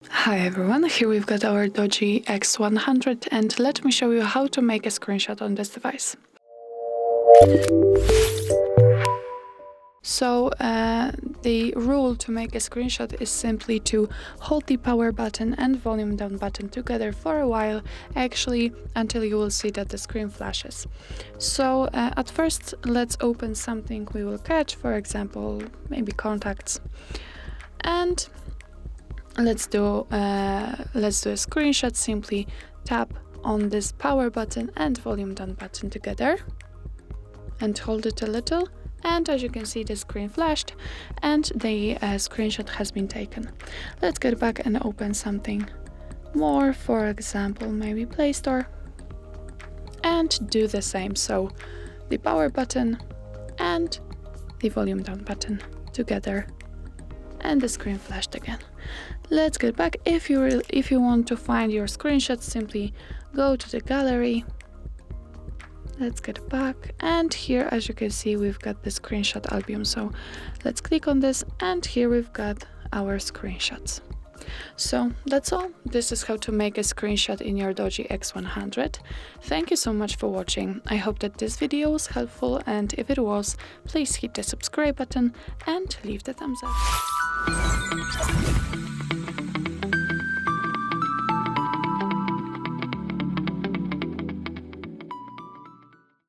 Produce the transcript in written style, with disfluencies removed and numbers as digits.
Hi everyone, here we've got our DOOGEE X100 and let me show you how to make a screenshot on this device. So the rule to make a screenshot is simply to hold the power button and volume down button together for a while, actually until you will see that the screen flashes. So at first let's open something we will catch, for example maybe contacts, and let's do a screenshot. Simply tap on this power button and volume down button together and hold it a little, and as you can see the screen flashed and the screenshot has been taken. Let's get back and open something more, for example maybe Play Store, and do the same. So the power button and the volume down button together, and the screen flashed again. Let's get back. If you want to find your screenshots, simply go to the gallery. Let's get back, and here as you can see we've got the screenshot album. So let's click on this, and here we've got our screenshots. So that's all. This is how to make a screenshot in your DOOGEE X100. Thank you so much for watching. I hope that this video was helpful, and if it was, please hit the subscribe button and leave the thumbs up.